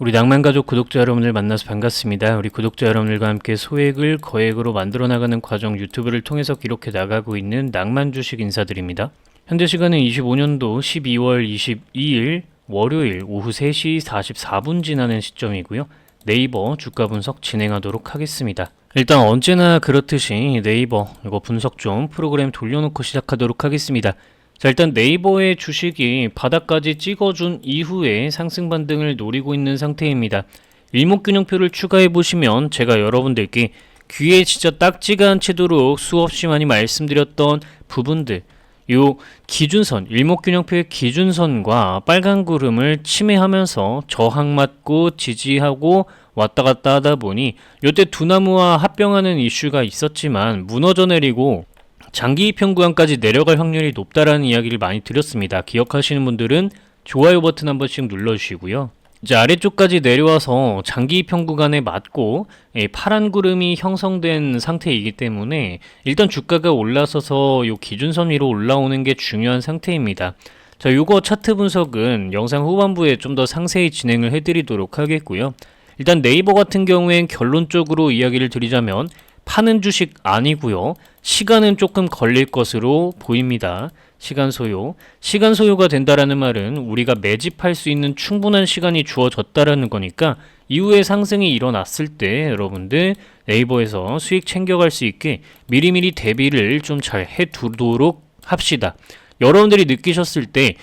우리 낭만가족 구독자 여러분들 만나서 반갑습니다. 우리 구독자 여러분들과 함께 소액을 거액으로 만들어 나가는 과정 유튜브를 통해서 기록해 나가고 있는 낭만주식 인사드립니다. 현재 시간은 25년도 12월 22일 월요일 오후 3시 44분 지나는 시점이고요. 네이버 주가 분석 진행하도록 하겠습니다. 일단 언제나 그렇듯이 네이버 이거 분석 좀 프로그램 돌려놓고 시작하도록 하겠습니다. 자, 일단 네이버의 주식이 바닥까지 찍어준 이후에 상승 반등을 노리고 있는 상태입니다. 일목균형표를 추가해 보시면 제가 여러분들께 귀에 진짜 딱지가 않치도록 수없이 많이 말씀드렸던 부분들, 요 기준선, 일목균형표의 기준선과 빨간 구름을 침해하면서 저항 맞고 지지하고 왔다 갔다 하다 보니 요때 두나무와 합병하는 이슈가 있었지만 무너져 내리고 장기 이평 구간까지 내려갈 확률이 높다라는 이야기를 많이 드렸습니다. 기억하시는 분들은 좋아요 버튼 한 번씩 눌러주시고요. 이제 아래쪽까지 내려와서 장기 이평 구간에 맞고 파란 구름이 형성된 상태이기 때문에 일단 주가가 올라서서 요 기준선 위로 올라오는 게 중요한 상태입니다. 자, 요거 차트 분석은 영상 후반부에 좀 더 상세히 진행을 해드리도록 하겠고요. 일단 네이버 같은 경우엔 결론적으로 이야기를 드리자면 파는 주식 아니고요. 시간은 조금 걸릴 것으로 보입니다. 시간 소요가 된다라는 말은 우리가 매집할 수 있는 충분한 시간이 주어졌다라는 거니까 이후에 상승이 일어났을 때 여러분들 네이버에서 수익 챙겨갈 수 있게 미리미리 대비를 좀 잘 해두도록 합시다. 여러분들이 느끼셨을 때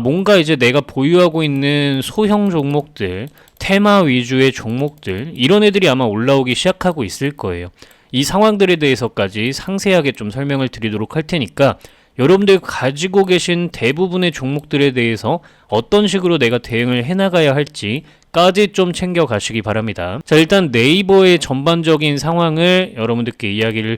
뭔가 이제 내가 보유하고 있는 소형 종목들, 테마 위주의 종목들 이런 애들이 아마 올라오기 시작하고 있을 거예요. 이 상황들에 대해서까지 상세하게 좀 설명을 드리도록 할 테니까 여러분들 가지고 계신 대부분의 종목들에 대해서 어떤 식으로 내가 대응을 해나가야 할지까지 좀 챙겨가시기 바랍니다. 자, 일단 네이버의 전반적인 상황을 여러분들께 이야기를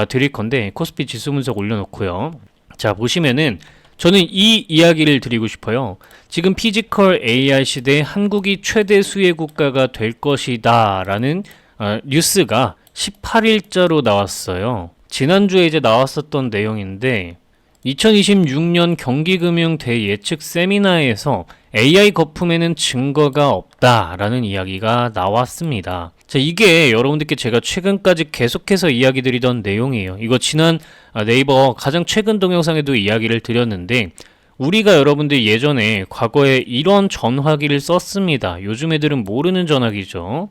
드릴 건데 코스피 지수 분석 올려놓고요. 자, 보시면은 저는 이 이야기를 드리고 싶어요. 지금 피지컬 AI 시대에 한국이 최대 수혜 국가가 될 것이다 라는 뉴스가 18일자로 나왔어요. 지난주에 이제 나왔었던 내용인데 2026년 경기금융 대예측 세미나에서 AI 거품에는 증거가 없다라는 이야기가 나왔습니다. 자, 이게 여러분들께 제가 최근까지 계속해서 이야기 드리던 내용이에요. 이거 지난 네이버 가장 최근 동영상에도 이야기를 드렸는데 우리가 여러분들 예전에 과거에 이런 전화기를 썼습니다. 요즘 애들은 모르는 전화기죠.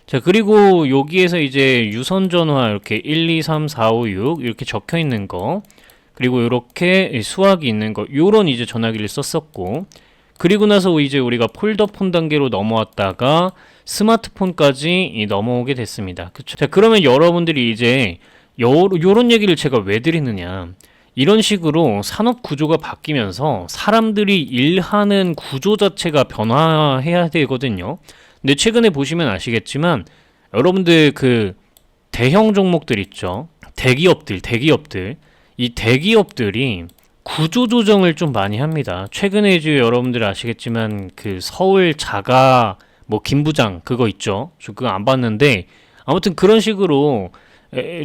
자, 그리고 여기에서 이제 유선 전화 이렇게 1, 2, 3, 4, 5, 6 이렇게 적혀 있는 거, 그리고 이렇게 수학이 있는 거, 요런 이제 전화기를 썼었고, 그리고 나서 이제 우리가 폴더폰 단계로 넘어왔다가 스마트폰까지 넘어오게 됐습니다. 그쵸? 자, 그러면 여러분들이 이제 요런 얘기를 제가 왜 드리느냐. 이런 식으로 산업 구조가 바뀌면서 사람들이 일하는 구조 자체가 변화해야 되거든요. 근데 최근에 보시면 아시겠지만 여러분들 그 대형 종목들 있죠. 대기업들 이 대기업들이 구조 조정을 좀 많이 합니다. 최근에 이제 여러분들 아시겠지만 그 서울 자가 김부장 그거 있죠. 저 그거 안 봤는데 아무튼 그런 식으로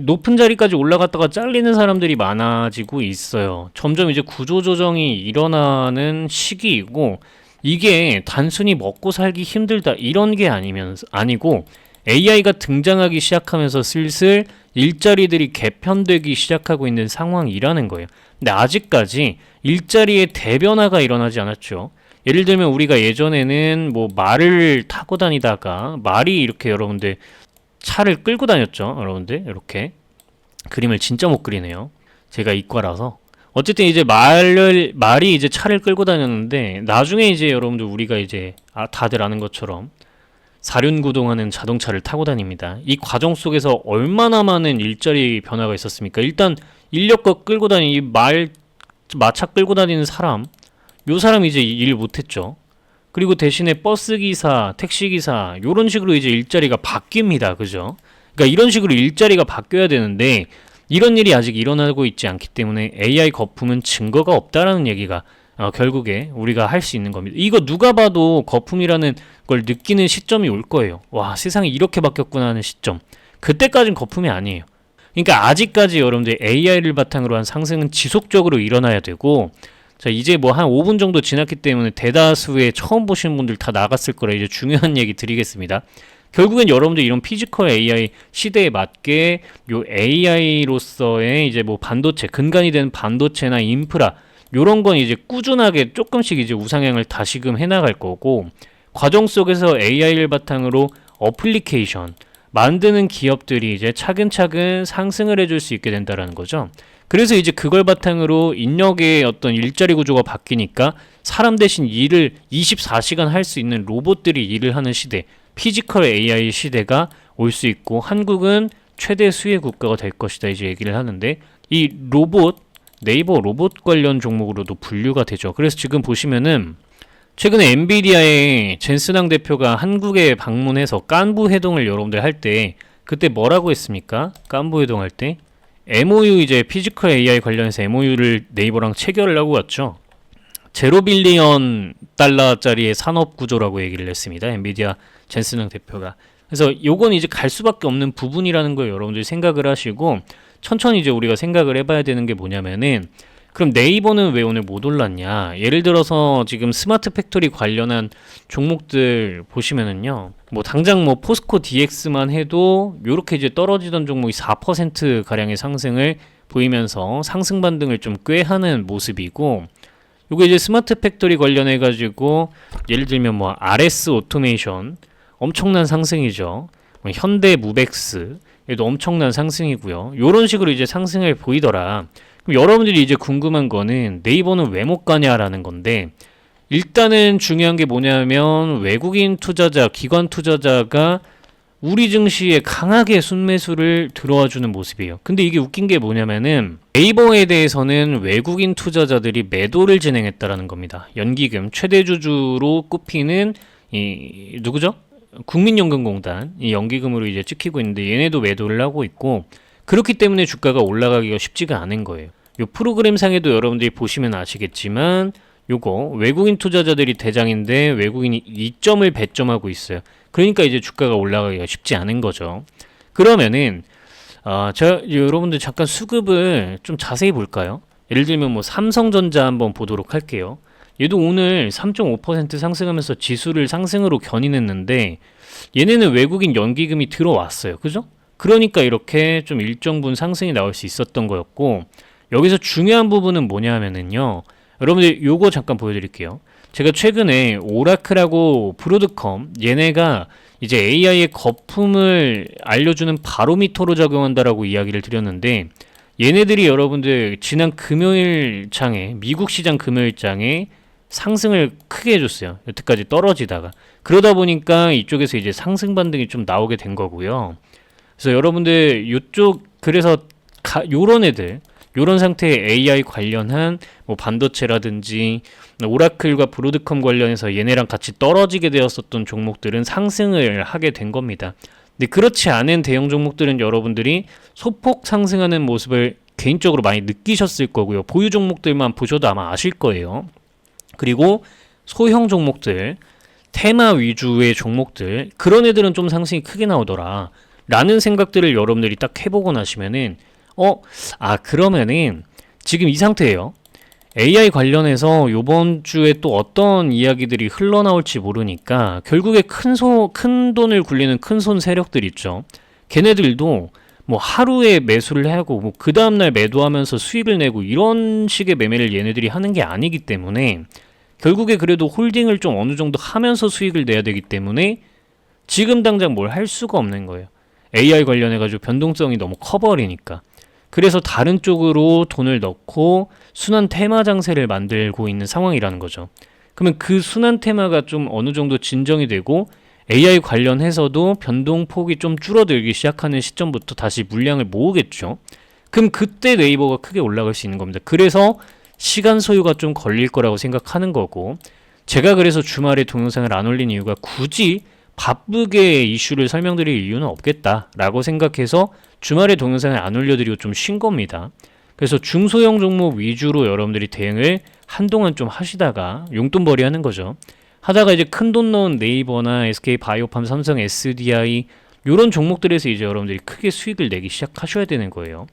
높은 자리까지 올라갔다가 잘리는 사람들이 많아지고 있어요. 점점 이제 구조 조정이 일어나는 시기이고 이게 단순히 먹고 살기 힘들다 이런 게 아니고 AI가 등장하기 시작하면서 슬슬 일자리들이 개편되기 시작하고 있는 상황이라는 거예요. 근데 아직까지 일자리의 대변화가 일어나지 않았죠. 예를 들면 우리가 예전에는 말을 타고 다니다가 말이 이렇게 여러분들 차를 끌고 다녔죠. 여러분들 이렇게 그림을 진짜 못 그리네요. 제가 이과라서. 어쨌든 이제 말이 이제 차를 끌고 다녔는데 나중에 이제 여러분들 우리가 이제 다들 아는 것처럼 사륜구동하는 자동차를 타고 다닙니다. 이 과정 속에서 얼마나 많은 일자리 변화가 있었습니까? 일단 인력거 끌고 다니는 이 마차 끌고 다니는 사람, 요 사람이 이제 일 못했죠. 그리고 대신에 버스기사, 택시기사 요런 식으로 이제 일자리가 바뀝니다. 그죠? 그러니까 이런 식으로 일자리가 바뀌어야 되는데 이런 일이 아직 일어나고 있지 않기 때문에 AI 거품은 증거가 없다라는 얘기가 결국에 우리가 할 수 있는 겁니다. 이거 누가 봐도 거품이라는 걸 느끼는 시점이 올 거예요. 와, 세상이 이렇게 바뀌었구나 하는 시점. 그때까지는 거품이 아니에요. 그러니까 아직까지 여러분들 AI를 바탕으로 한 상승은 지속적으로 일어나야 되고 자, 이제 뭐 한 5분 정도 지났기 때문에 대다수의 처음 보시는 분들 다 나갔을 거라 이제 중요한 얘기 드리겠습니다. 결국엔 여러분들 이런 피지컬 AI 시대에 맞게 요 AI로서의 이제 뭐 반도체, 근간이 되는 반도체나 인프라 요런 건 이제 꾸준하게 조금씩 이제 우상향을 다시금 해나갈 거고, 과정 속에서 AI를 바탕으로 어플리케이션 만드는 기업들이 이제 차근차근 상승을 해줄 수 있게 된다라는 거죠. 그래서 이제 그걸 바탕으로 인력의 어떤 일자리 구조가 바뀌니까 사람 대신 일을 24시간 할 수 있는 로봇들이 일을 하는 시대, 피지컬 AI 시대가 올 수 있고, 한국은 최대 수혜 국가가 될 것이다 이제 얘기를 하는데, 이 로봇, 네이버 로봇 관련 종목으로도 분류가 되죠. 그래서 지금 보시면은 최근에 엔비디아의 젠슨왕 대표가 한국에 방문해서 깐부 회동을 여러분들 할 때 그때 뭐라고 했습니까? 깐부 회동 할 때 MOU, 이제 피지컬 AI 관련해서 MOU를 네이버랑 체결을 하고 왔죠. 제로 빌리언 달러짜리의 산업 구조라고 얘기를 했습니다. 엔비디아 젠슨왕 대표가. 그래서 요건 이제 갈 수밖에 없는 부분이라는 걸 여러분들이 생각을 하시고, 천천히 이제 우리가 생각을 해봐야 되는 게 뭐냐면은, 그럼 네이버는 왜 오늘 못 올랐냐? 예를 들어서 지금 스마트 팩토리 관련한 종목들 보시면은요, 뭐 당장 뭐 포스코 DX만 해도 요렇게 이제 떨어지던 종목이 4% 가량의 상승을 보이면서 상승 반등을 좀 꾀하는 모습이고, 요거 이제 스마트 팩토리 관련해 가지고 예를 들면 뭐 RS 오토메이션 엄청난 상승이죠. 뭐 현대 무벡스 얘도 엄청난 상승이고요. 요런 식으로 이제 상승을 보이더라. 그럼 여러분들이 이제 궁금한 거는 네이버는 왜 못 가냐라는 건데, 일단은 중요한 게 뭐냐면 외국인 투자자, 기관 투자자가 우리 증시에 강하게 순매수를 들어와주는 모습이에요. 근데 이게 웃긴 게 뭐냐면은 네이버에 대해서는 외국인 투자자들이 매도를 진행했다라는 겁니다. 연기금 최대 주주로 꼽히는 이 누구죠? 국민연금공단, 이 연기금으로 이제 찍히고 있는데 얘네도 매도를 하고 있고, 그렇기 때문에 주가가 올라가기가 쉽지가 않은 거예요. 요 프로그램상에도 여러분들이 보시면 아시겠지만 요거 외국인 투자자들이 대장인데 외국인이 2점을 배점하고 있어요. 그러니까 이제 주가가 올라가기가 쉽지 않은 거죠. 그러면은 제가 여러분들 잠깐 수급을 좀 자세히 볼까요? 예를 들면 뭐 삼성전자 한번 보도록 할게요. 얘도 오늘 3.5% 상승하면서 지수를 상승으로 견인했는데 얘네는 외국인 연기금이 들어왔어요. 그죠? 그러니까 이렇게 좀 일정 부분 상승이 나올 수 있었던 거였고, 여기서 중요한 부분은 뭐냐 하면은요, 여러분들 요거 잠깐 보여드릴게요. 제가 최근에 오라클하고 브로드컴 얘네가 이제 AI의 거품을 알려주는 바로미터로 작용한다라고 이야기를 드렸는데, 얘네들이 여러분들 지난 금요일장에 미국 시장 금요일장에 상승을 크게 해줬어요. 여태까지 떨어지다가. 그러다 보니까 이쪽에서 이제 상승 반등이 좀 나오게 된 거고요. 그래서 여러분들 요쪽, 그래서 요런 애들, 요런 상태의 AI 관련한 뭐 반도체라든지 오라클과 브로드컴 관련해서 얘네랑 같이 떨어지게 되었었던 종목들은 상승을 하게 된 겁니다. 근데 그렇지 않은 대형 종목들은 여러분들이 소폭 상승하는 모습을 개인적으로 많이 느끼셨을 거고요. 보유 종목들만 보셔도 아마 아실 거예요. 그리고 소형 종목들, 테마 위주의 종목들, 그런 애들은 좀 상승이 크게 나오더라 라는 생각들을 여러분들이 딱 해보고 나시면은 그러면은 지금 이 상태예요. AI 관련해서 요번 주에 또 어떤 이야기들이 흘러나올지 모르니까 결국에 큰 돈을 굴리는 큰 손 세력들 있죠. 걔네들도 뭐 하루에 매수를 하고 뭐 그 다음날 매도하면서 수익을 내고 이런 식의 매매를 얘네들이 하는 게 아니기 때문에 결국에 그래도 홀딩을 좀 어느 정도 하면서 수익을 내야 되기 때문에 지금 당장 뭘 할 수가 없는 거예요. AI 관련해가지고 변동성이 너무 커버리니까. 그래서 다른 쪽으로 돈을 넣고 순환 테마 장세를 만들고 있는 상황이라는 거죠. 그러면 그 순환 테마가 좀 어느 정도 진정이 되고 AI 관련해서도 변동폭이 좀 줄어들기 시작하는 시점부터 다시 물량을 모으겠죠. 그럼 그때 네이버가 크게 올라갈 수 있는 겁니다. 그래서 시간 소요가 좀 걸릴 거라고 생각하는 거고, 제가 그래서 주말에 동영상을 안 올린 이유가 굳이 바쁘게 이슈를 설명드릴 이유는 없겠다라고 생각해서 주말에 동영상을 안 올려드리고 좀 쉰 겁니다. 그래서 중소형 종목 위주로 여러분들이 대응을 한동안 좀 하시다가 용돈벌이 하는 거죠. 하다가 이제 큰 돈 넣은 네이버나 SK바이오팜, 삼성 SDI 이런 종목들에서 이제 여러분들이 크게 수익을 내기 시작하셔야 되는 거예요.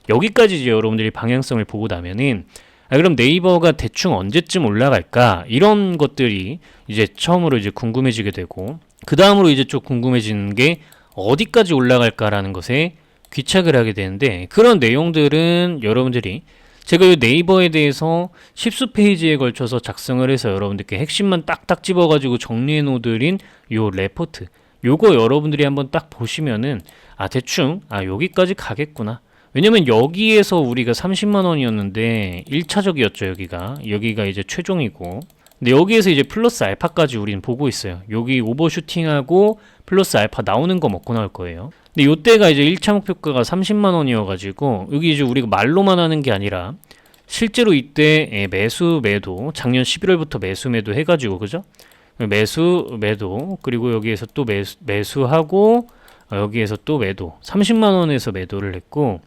여기까지 이제 여러분들이 방향성을 보고 나면은 그럼 네이버가 대충 언제쯤 올라갈까? 이런 것들이 이제 처음으로 이제 궁금해지게 되고, 그 다음으로 이제 좀 궁금해지는 게 어디까지 올라갈까라는 것에 귀착을 하게 되는데, 그런 내용들은 여러분들이 제가 이 네이버에 대해서 10수 페이지에 걸쳐서 작성을 해서 여러분들께 핵심만 딱딱 집어가지고 정리해 놓으드린 요 레포트, 요거 여러분들이 한번 딱 보시면은 대충 여기까지 가겠구나. 왜냐면 여기에서 우리가 30만 원이었는데 1차적이었죠. 여기가 이제 최종이고, 근데 여기에서 이제 플러스 알파까지 우리는 보고 있어요. 여기 오버슈팅하고 플러스 알파 나오는 거 먹고 나올 거예요. 근데 요때가 이제 1차 목표가가 30만 원이어가지고, 여기 이제 우리가 말로만 하는 게 아니라 실제로 이때 매수 매도, 작년 11월부터 매수 매도 해가지고, 그죠? 매수 매도, 그리고 여기에서 또 매수하고, 여기에서 또 매도, 30만 원에서 매도를 했고,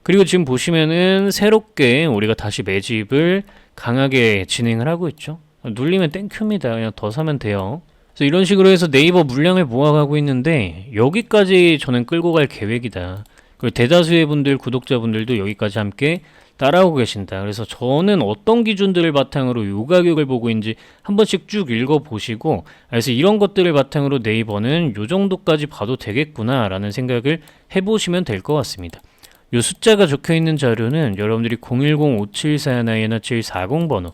그리고 지금 보시면은 새롭게 우리가 다시 매집을 강하게 진행을 하고 있죠. 눌리면 땡큐입니다. 그냥 더 사면 돼요. 그래서 이런 식으로 해서 네이버 물량을 모아가고 있는데, 여기까지 저는 끌고 갈 계획이다. 그리고 대다수의 분들, 구독자분들도 여기까지 함께 따라오고 계신다. 그래서 저는 어떤 기준들을 바탕으로 이 가격을 보고 있는지 한 번씩 쭉 읽어보시고, 그래서 이런 것들을 바탕으로 네이버는 이 정도까지 봐도 되겠구나 라는 생각을 해보시면 될 것 같습니다. 이 숫자가 적혀있는 자료는 여러분들이 010-5741-1740 번호,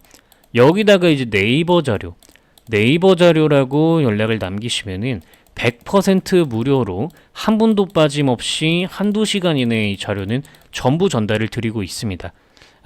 여기다가 이제 네이버 자료라고 연락을 남기시면은 100% 무료로 한 분도 빠짐없이 한두 시간 이내에 이 자료는 전부 전달을 드리고 있습니다.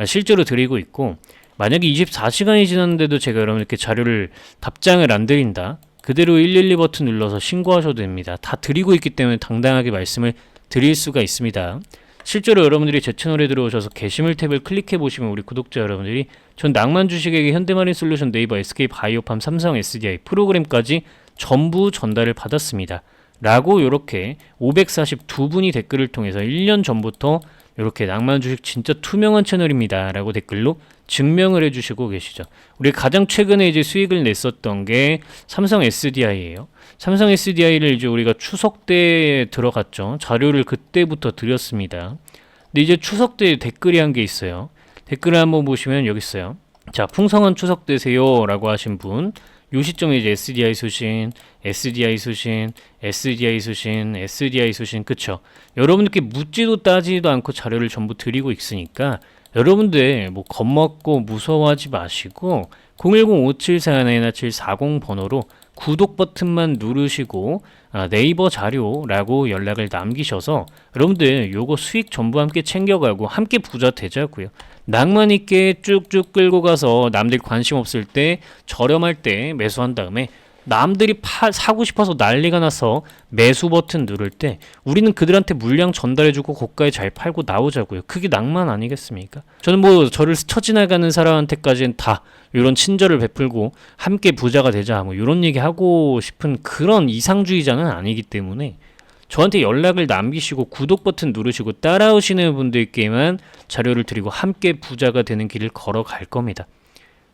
실제로 드리고 있고, 만약에 24시간이 지났는데도 제가 여러분께 자료를 답장을 안 드린다, 그대로 112 버튼 눌러서 신고하셔도 됩니다. 다 드리고 있기 때문에 당당하게 말씀을 드릴 수가 있습니다. 실제로 여러분들이 제 채널에 들어오셔서 게시물 탭을 클릭해 보시면 우리 구독자 여러분들이 전 낭만 주식에게 현대마린 솔루션, 네이버, SK 바이오팜, 삼성 SDI 프로그램까지 전부 전달을 받았습니다. 라고 이렇게 542분이 댓글을 통해서 1년 전부터 이렇게 낭만 주식 진짜 투명한 채널입니다 라고 댓글로 증명을 해주시고 계시죠. 우리 가장 최근에 이제 수익을 냈었던 게 삼성 SDI예요. 삼성 SDI를 이제 우리가 추석 때 들어갔죠. 자료를 그때부터 드렸습니다. 근데 이제 추석 때 댓글이 한 게 있어요. 댓글을 한번 보시면 여기 있어요. 자, 풍성한 추석 되세요 라고 하신 분, 요 시점에 이제 SDI 수신, 그쵸? 여러분들께 묻지도 따지도 않고 자료를 전부 드리고 있으니까 여러분들 뭐 겁먹고 무서워하지 마시고 010-5741-1740 번호로 구독 버튼만 누르시고 네이버 자료라고 연락을 남기셔서 여러분들 요거 수익 전부 함께 챙겨가고 함께 부자 되자고요. 낭만 있게 쭉쭉 끌고 가서 남들 관심 없을 때 저렴할 때 매수한 다음에 남들이 사고 싶어서 난리가 나서 매수 버튼 누를 때 우리는 그들한테 물량 전달해주고 고가에 잘 팔고 나오자고요. 그게 낭만 아니겠습니까? 저는 뭐 저를 스쳐 지나가는 사람한테까지는 다 이런 친절을 베풀고 함께 부자가 되자 뭐 이런 얘기 하고 싶은 그런 이상주의자는 아니기 때문에 저한테 연락을 남기시고 구독 버튼 누르시고 따라오시는 분들께만 자료를 드리고 함께 부자가 되는 길을 걸어갈 겁니다.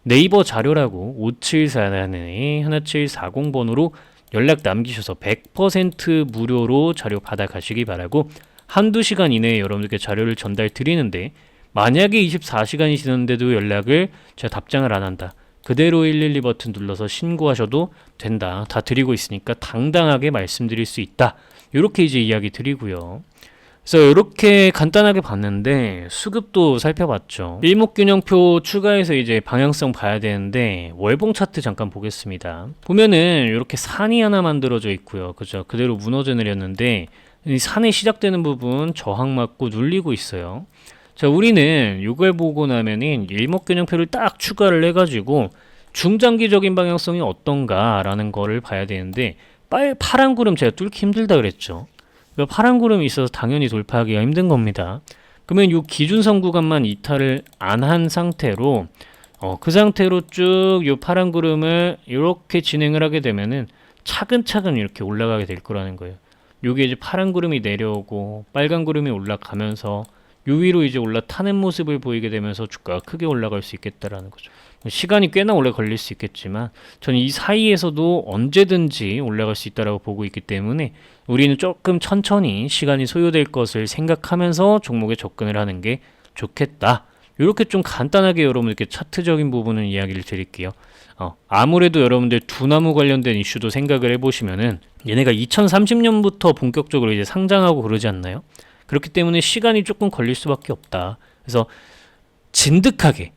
네이버 자료라고 5741-1740 번호로 연락 남기셔서 100% 무료로 자료 받아가시기 바라고, 한두 시간 이내에 여러분들께 자료를 전달 드리는데 만약에 24시간이 지났는데도 연락을 제가 답장을 안 한다, 그대로 112 버튼 눌러서 신고하셔도 된다. 다 드리고 있으니까 당당하게 말씀드릴 수 있다. 이렇게 이제 이야기 드리고요. 그래서 이렇게 간단하게 봤는데 수급도 살펴봤죠. 일목균형표 추가해서 이제 방향성 봐야 되는데 월봉 차트 잠깐 보겠습니다. 보면은 이렇게 산이 하나 만들어져 있고요. 그죠? 그대로 무너져 내렸는데 이 산이 시작되는 부분 저항 맞고 눌리고 있어요. 자, 우리는 이걸 보고 나면은 일목균형표를 딱 추가를 해가지고 중장기적인 방향성이 어떤가라는 거를 봐야 되는데, 파란 구름 제가 뚫기 힘들다 그랬죠. 파란 구름이 있어서 당연히 돌파하기가 힘든 겁니다. 그러면 이 기준선 구간만 이탈을 안 한 상태로 그 상태로 쭉 이 파란 구름을 이렇게 진행을 하게 되면은 차근차근 이렇게 올라가게 될 거라는 거예요. 요게 이제 파란 구름이 내려오고 빨간 구름이 올라가면서 요 위로 이제 올라타는 모습을 보이게 되면서 주가가 크게 올라갈 수 있겠다라는 거죠. 시간이 꽤나 오래 걸릴 수 있겠지만 저는 이 사이에서도 언제든지 올라갈 수 있다라고 보고 있기 때문에 우리는 조금 천천히 시간이 소요될 것을 생각하면서 종목에 접근을 하는 게 좋겠다. 이렇게 좀 간단하게 여러분들께 차트적인 부분은 이야기를 드릴게요. 아무래도 여러분들 두나무 관련된 이슈도 생각을 해보시면은 얘네가 2030년부터 본격적으로 이제 상장하고 그러지 않나요? 그렇기 때문에 시간이 조금 걸릴 수밖에 없다. 그래서 진득하게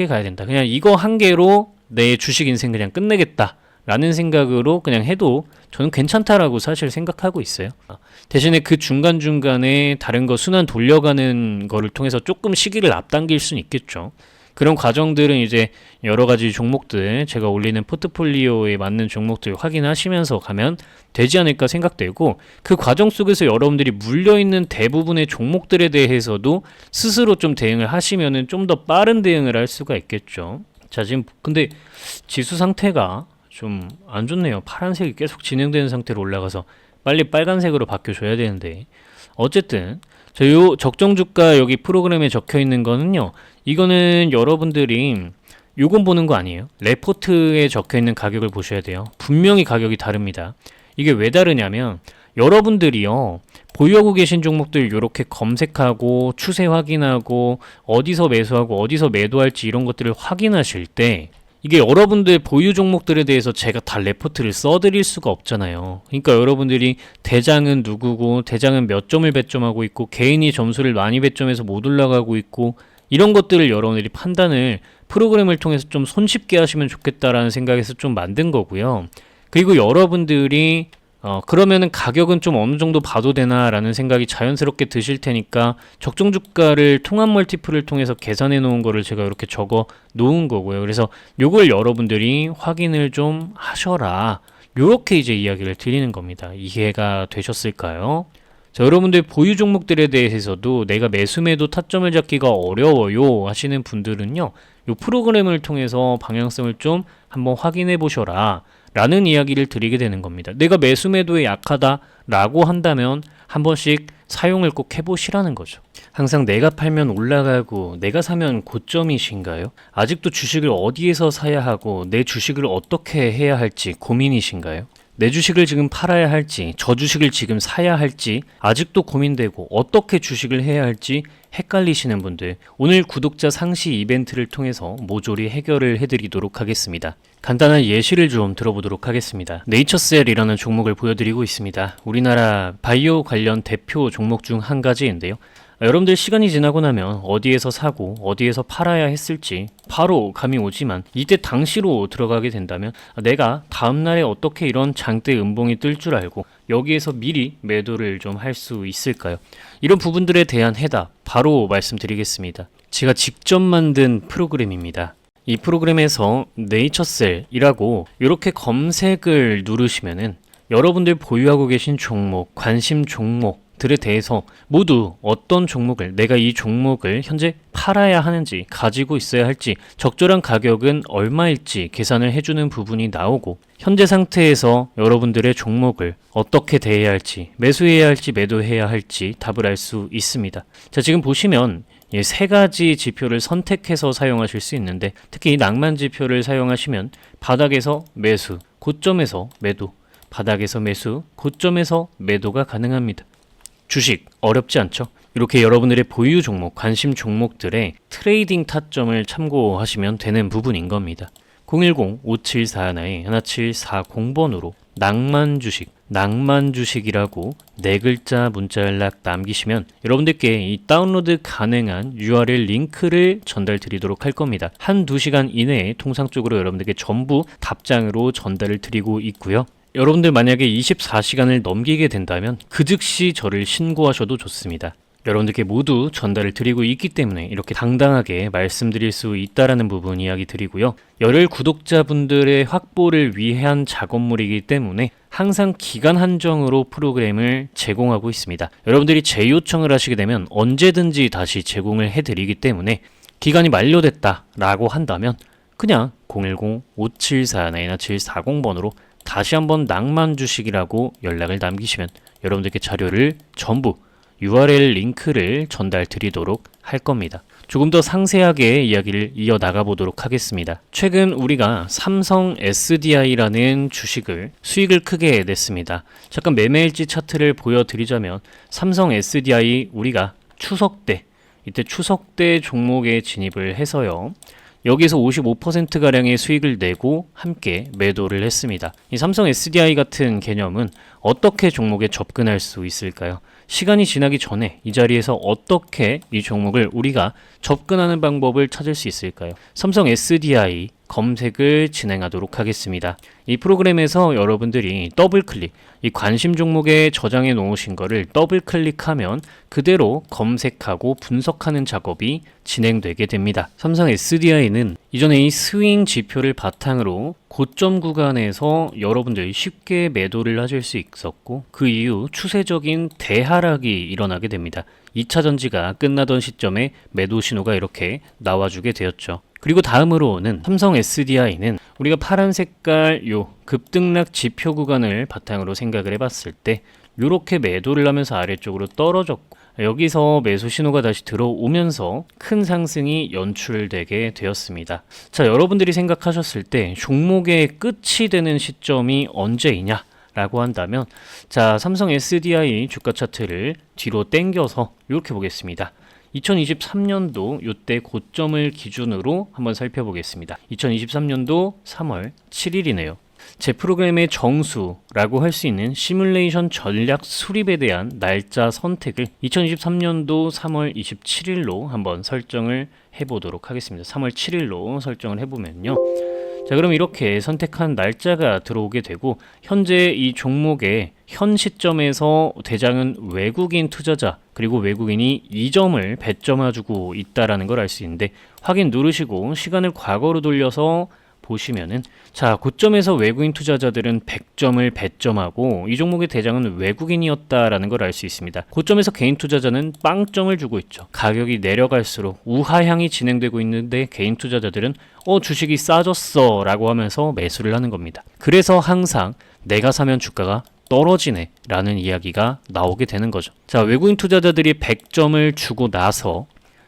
가야 된다. 그냥 이거 한 개로 내 주식 인생 그냥 끝내겠다 라는 생각으로 그냥 해도 저는 괜찮다라고 사실 생각하고 있어요. 대신에 그 중간중간에 다른 거 순환 돌려가는 거를 통해서 조금 시기를 앞당길 수는 있겠죠. 그런 과정들은 이제 여러 가지 종목들, 제가 올리는 포트폴리오에 맞는 종목들 확인하시면서 가면 되지 않을까 생각되고, 그 과정 속에서 여러분들이 물려있는 대부분의 종목들에 대해서도 스스로 좀 대응을 하시면은 좀 더 빠른 대응을 할 수가 있겠죠. 자, 지금 근데 지수 상태가 좀 안 좋네요. 파란색이 계속 진행되는 상태로 올라가서 빨리 빨간색으로 바뀌어줘야 되는데, 어쨌든 요 적정 주가 여기 프로그램에 적혀 있는 거는요, 이거는 여러분들이 요건 보는 거 아니에요. 레포트에 적혀 있는 가격을 보셔야 돼요. 분명히 가격이 다릅니다. 이게 왜 다르냐면 여러분들이요, 보유하고 계신 종목들 이렇게 검색하고 추세 확인하고 어디서 매수하고 어디서 매도할지 이런 것들을 확인하실 때, 이게 여러분들 보유 종목들에 대해서 제가 다 레포트를 써드릴 수가 없잖아요. 그러니까 여러분들이 대장은 누구고 대장은 몇 점을 배점하고 있고 개인이 점수를 많이 배점해서 못 올라가고 있고, 이런 것들을 여러분들이 판단을 프로그램을 통해서 좀 손쉽게 하시면 좋겠다라는 생각에서 좀 만든 거고요. 그리고 여러분들이 그러면은 가격은 좀 어느 정도 봐도 되나라는 생각이 자연스럽게 드실 테니까 적정 주가를 통합 멀티플을 통해서 계산해 놓은 거를 제가 이렇게 적어 놓은 거고요. 그래서 요걸 여러분들이 확인을 좀 하셔라, 요렇게 이제 이야기를 드리는 겁니다. 이해가 되셨을까요? 자, 여러분들 보유 종목들에 대해서도 내가 매수 매도 타점을 잡기가 어려워요 하시는 분들은요, 요 프로그램을 통해서 방향성을 좀 한번 확인해 보셔라 라는 이야기를 드리게 되는 겁니다. 내가 매수 매도에 약하다 라고 한다면 한 번씩 사용을 꼭 해보시라는 거죠. 항상 내가 팔면 올라가고 내가 사면 고점이신가요? 아직도 주식을 어디에서 사야 하고 내 주식을 어떻게 해야 할지 고민이신가요? 내 주식을 지금 팔아야 할지 저 주식을 지금 사야 할지 아직도 고민되고 어떻게 주식을 해야 할지 헷갈리시는 분들, 오늘 구독자 상시 이벤트를 통해서 모조리 해결을 해드리도록 하겠습니다. 간단한 예시를 좀 들어보도록 하겠습니다. 네이처셀이라는 종목을 보여드리고 있습니다. 우리나라 바이오 관련 대표 종목 중 한 가지인데요. 여러분들 시간이 지나고 나면 어디에서 사고 어디에서 팔아야 했을지 바로 감이 오지만, 이때 당시로 들어가게 된다면 내가 다음날에 어떻게 이런 장대 음봉이 뜰 줄 알고 여기에서 미리 매도를 좀 할 수 있을까요? 이런 부분들에 대한 해답 바로 말씀드리겠습니다. 제가 직접 만든 프로그램입니다. 이 프로그램에서 네이처셀이라고 이렇게 검색을 누르시면은 여러분들 보유하고 계신 종목, 관심 종목들에 대해서 모두 어떤 종목을, 내가 이 종목을 현재 팔아야 하는지, 가지고 있어야 할지, 적절한 가격은 얼마일지 계산을 해주는 부분이 나오고, 현재 상태에서 여러분들의 종목을 어떻게 대해야 할지, 매수해야 할지 매도해야 할지 답을 알 수 있습니다. 자, 지금 보시면 세 가지 지표를 선택해서 사용하실 수 있는데, 특히 이 낭만 지표를 사용하시면 바닥에서 매수, 고점에서 매도, 바닥에서 매수, 고점에서 매도가 가능합니다. 주식 어렵지 않죠? 이렇게 여러분들의 보유 종목, 관심 종목들의 트레이딩 타점을 참고하시면 되는 부분인 겁니다. 010-5741-1740번으로 낭만 주식이라고 네 글자 문자 연락 남기시면 여러분들께 이 다운로드 가능한 URL 링크를 전달 드리도록 할 겁니다. 1-2시간 이내에 통상적으로 여러분들께 전부 답장으로 전달을 드리고 있고요. 여러분들 만약에 24시간을 넘기게 된다면 그 즉시 저를 신고하셔도 좋습니다. 여러분들께 모두 전달을 드리고 있기 때문에 이렇게 당당하게 말씀드릴 수 있다라는 부분 이야기 드리고요. 열혈 구독자분들의 확보를 위한 작업물이기 때문에 항상 기간 한정으로 프로그램을 제공하고 있습니다. 여러분들이 재요청을 하시게 되면 언제든지 다시 제공을 해드리기 때문에 기간이 만료됐다라고 한다면 그냥 010-5741-1740번으로 다시 한번 낭만 주식이라고 연락을 남기시면 여러분들께 자료를 전부 URL 링크를 전달 드리도록 할 겁니다. 조금 더 상세하게 이야기를 이어나가 보도록 하겠습니다. 최근 우리가 삼성 SDI라는 주식을 수익을 크게 냈습니다. 잠깐 매매일지 차트를 보여드리자면 삼성 SDI 우리가 추석 때 이때 추석 때 종목에 진입을 해서요. 여기서 55%가량의 수익을 내고 함께 매도를 했습니다. 이 삼성 SDI 같은 개념은 어떻게 종목에 접근할 수 있을까요? 시간이 지나기 전에 이 자리에서 어떻게 이 종목을 우리가 접근하는 방법을 찾을 수 있을까요? 삼성 SDI 검색을 진행하도록 하겠습니다. 이 프로그램에서 여러분들이 더블 클릭, 이 관심 종목에 저장해 놓으신 거를 더블 클릭하면 그대로 검색하고 분석하는 작업이 진행되게 됩니다. 삼성 SDI는 이전에 이 스윙 지표를 바탕으로 고점 구간에서 여러분들이 쉽게 매도를 하실 수 있었고, 그 이후 추세적인 대하락이 일어나게 됩니다. 2차 전지가 끝나던 시점에 매도 신호가 이렇게 나와주게 되었죠. 그리고 다음으로는 삼성 SDI는 우리가 파란 색깔 요 급등락 지표 구간을 바탕으로 생각을 해봤을 때 이렇게 매도를 하면서 아래쪽으로 떨어졌고, 여기서 매수 신호가 다시 들어오면서 큰 상승이 연출되게 되었습니다. 자, 여러분들이 생각하셨을 때 종목의 끝이 되는 시점이 언제이냐 라고 한다면, 자, 삼성 SDI 주가 차트를 뒤로 당겨서 이렇게 보겠습니다. 2023년도 이때 고점을 기준으로 한번 살펴보겠습니다. 2023년도 3월 7일이네요. 제 프로그램의 정수라고 할 수 있는 시뮬레이션 전략 수립에 대한 날짜 선택을 2023년도 3월 27일로 한번 설정을 해보도록 하겠습니다. 3월 7일로 설정을 해보면요. 자, 그럼 이렇게 선택한 날짜가 들어오게 되고, 현재 이 종목의 현 시점에서 대장은 외국인 투자자, 그리고 외국인이 2점을 배점해주고 있다라는 걸 알 수 있는데, 확인 누르시고 시간을 과거로 돌려서 보시면은, 자, 고점에서 외국인 투자자들은 100점을 배점하고 이 종목의 대장은 외국인이었다라는 걸 알 수 있습니다. 고점에서 개인 투자자는 빵점을 주고 있죠. 가격이 내려갈수록 우하향이 진행되고 있는데 개인 투자자들은 주식이 싸졌어 라고 하면서 매수를 하는 겁니다. 그래서 항상 내가 사면 주가가 떨어지네 라는 이야기가 나오게 되는 거죠. 자, 외국인 투자자들이 100점을 주고 나서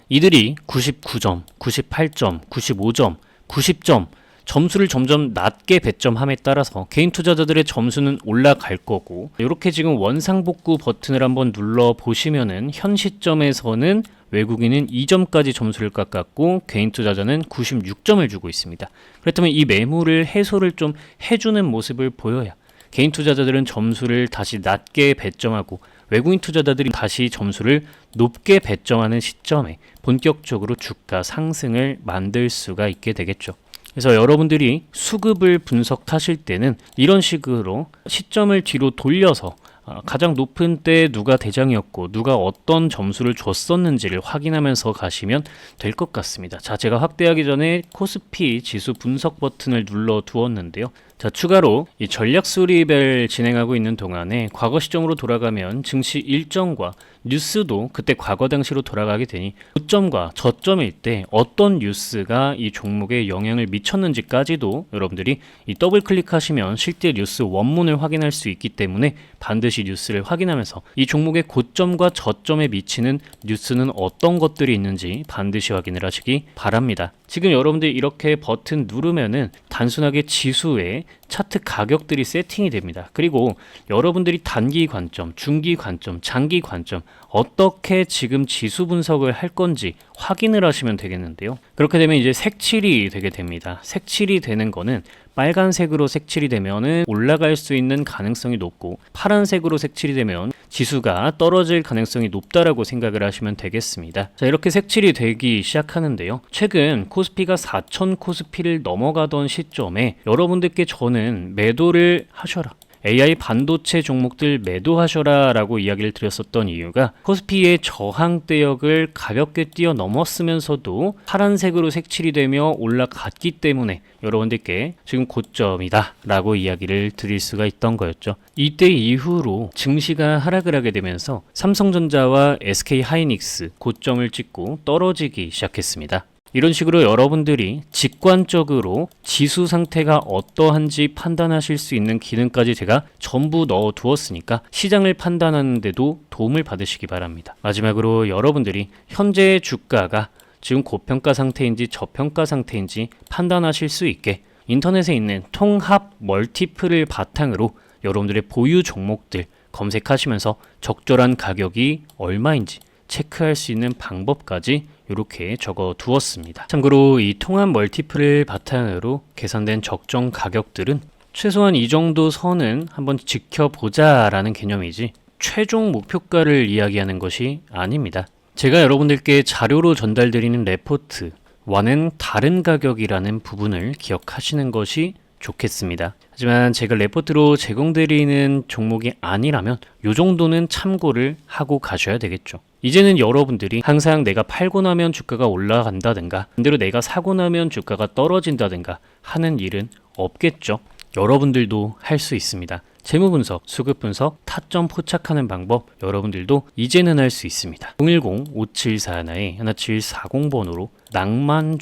이들이 99점, 98점, 95점, 90점 점수를 점점 낮게 배점함에 따라서 개인 투자자들의 점수는 올라갈 거고, 이렇게 지금 원상복구 버튼을 한번 눌러 보시면은 현 시점에서는 외국인은 2점까지 점수를 깎았고 개인 투자자는 96점을 주고 있습니다. 그렇다면 이 매물을 해소를 좀 해주는 모습을 보여야 개인 투자자들은 점수를 다시 낮게 배점하고 외국인 투자자들이 다시 점수를 높게 배점하는 시점에 본격적으로 주가 상승을 만들 수가 있게 되겠죠. 그래서 여러분들이 수급을 분석하실 때는 이런 식으로 시점을 뒤로 돌려서 가장 높은 때 누가 대장이었고 누가 어떤 점수를 줬었는지를 확인하면서 가시면 될 것 같습니다. 자, 제가 확대하기 전에 코스피 지수 분석 버튼을 눌러 두었는데요. 자, 추가로 이 전략 수립을 진행하고 있는 동안에 과거 시점으로 돌아가면 증시 일정과 뉴스도 그때 과거 당시로 돌아가게 되니 고점과 저점일 때 어떤 뉴스가 이 종목에 영향을 미쳤는지까지도 여러분들이 이 더블 클릭하시면 실제 뉴스 원문을 확인할 수 있기 때문에 반드시 뉴스를 확인하면서 이 종목의 고점과 저점에 미치는 뉴스는 어떤 것들이 있는지 반드시 확인을 하시기 바랍니다. 지금 여러분들이 이렇게 버튼 누르면은 단순하게 지수에 차트 가격들이 세팅이 됩니다. 그리고 여러분들이 단기 관점, 중기 관점, 장기 관점 어떻게 지금 지수 분석을 할 건지 확인을 하시면 되겠는데요. 그렇게 되면 이제 색칠이 되게 됩니다. 색칠이 되는 거는 빨간색으로 색칠이 되면은 올라갈 수 있는 가능성이 높고, 파란색으로 색칠이 되면 지수가 떨어질 가능성이 높다라고 생각을 하시면 되겠습니다. 자, 이렇게 색칠이 되기 시작하는데요. 최근 코스피가 4,000 코스피를 넘어가던 시점에 여러분들께 저는 매도를 하셔라, AI 반도체 종목들 매도하셔라 라고 이야기를 드렸었던 이유가 코스피의 저항대역을 가볍게 뛰어넘었으면서도 파란색으로 색칠이 되며 올라갔기 때문에 여러분들께 지금 고점이다 라고 이야기를 드릴 수가 있던 거였죠. 이때 이후로 증시가 하락을 하게 되면서 삼성전자와 SK하이닉스 고점을 찍고 떨어지기 시작했습니다. 이런 식으로 여러분들이 직관적으로 지수 상태가 어떠한지 판단하실 수 있는 기능까지 제가 전부 넣어 두었으니까 시장을 판단하는 데도 도움을 받으시기 바랍니다. 마지막으로 여러분들이 현재의 주가가 지금 고평가 상태인지 저평가 상태인지 판단하실 수 있게 인터넷에 있는 통합 멀티플을 바탕으로 여러분들의 보유 종목들 검색하시면서 적절한 가격이 얼마인지, 체크할 수 있는 방법까지 이렇게 적어 두었습니다. 참고로 이 통합 멀티플을 바탕으로 계산된 적정 가격들은 최소한 이 정도 선은 한번 지켜보자 라는 개념이지 최종 목표가를 이야기하는 것이 아닙니다. 제가 여러분들께 자료로 전달드리는 레포트와는 다른 가격이라는 부분을 기억하시는 것이 좋겠습니다. 하지만 제가 레포트로 제공드리는 종목이 아니라면 이 정도는 참고를 하고 가셔야 되겠죠. 이제는 여러분들이 항상 내가 팔고 나면 주가가 올라간다든가 반대로 내가 사고 나면 주가가 떨어진다든가 하는 일은 없겠죠. 여러분들도 할 수 있습니다. 재무 분석, 수급 분석, 타점 포착하는 방법 여러분들도 이제는 할 수 있습니다. 010-5741-1740번으로 낭만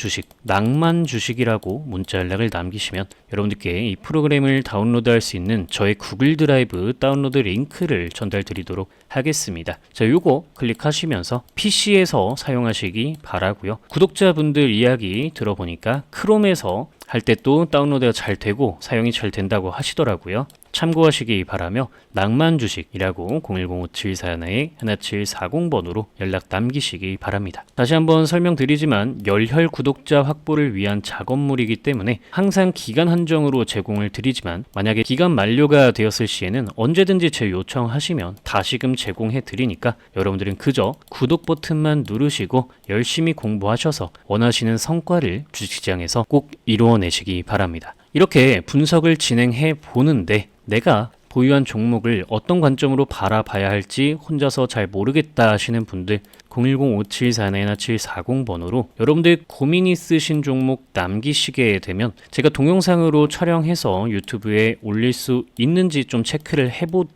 주식이라고 문자 연락을 남기시면 여러분들께 이 프로그램을 다운로드할 수 있는 저의 구글 드라이브 다운로드 링크를 전달 드리도록 하겠습니다. 자, 요거 클릭하시면서 PC에서 사용하시기 바라고요. 구독자분들 이야기 들어보니까 크롬에서 할 때 또 다운로드가 잘 되고 사용이 잘 된다고 하시더라고요. 참고하시기 바라며 낭만 주식이라고 010-5741-1740번으로 연락 남기시기 바랍니다. 다시 한번 설명드리지만 열혈 구독자 확보를 위한 작업물이기 때문에 항상 기간 한정으로 제공을 드리지만 만약에 기간 만료가 되었을 시에는 언제든지 제 요청하시면 다시금 제공해 드리니까 여러분들은 그저 구독 버튼만 누르시고 열심히 공부하셔서 원하시는 성과를 주식시장에서 꼭 이루어내시기 바랍니다. 이렇게 분석을 진행해 보는데 내가 보유한 종목을 어떤 관점으로 바라봐야 할지 혼자서 잘 모르겠다 하시는 분들 010-5741-1740번으로 여러분들 고민 있으신 종목 남기시게 되면 제가 동영상으로 촬영해서 유튜브에 올릴 수 있는지 좀 체크를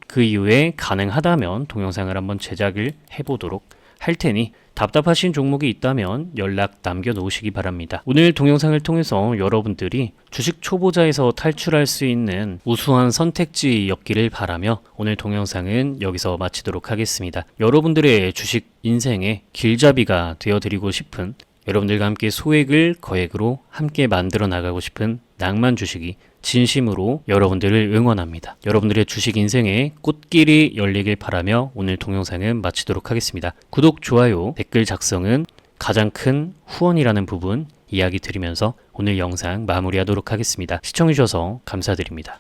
그 이후에 가능하다면 동영상을 한번 제작을 해보도록 할 테니 답답하신 종목이 있다면 연락 남겨놓으시기 바랍니다. 오늘 동영상을 통해서 여러분들이 주식 초보자에서 탈출할 수 있는 우수한 선택지였기를 바라며 오늘 동영상은 여기서 마치도록 하겠습니다. 여러분들의 주식 인생의 길잡이가 되어드리고 싶은 여러분들과 함께 소액을 거액으로 함께 만들어 나가고 싶은 낭만 주식이 진심으로 여러분들을 응원합니다. 여러분들의 주식 인생의 꽃길이 열리길 바라며 오늘 동영상은 마치도록 하겠습니다. 구독, 좋아요, 댓글 작성은 가장 큰 후원이라는 부분 이야기 드리면서 오늘 영상 마무리하도록 하겠습니다. 시청해주셔서 감사드립니다.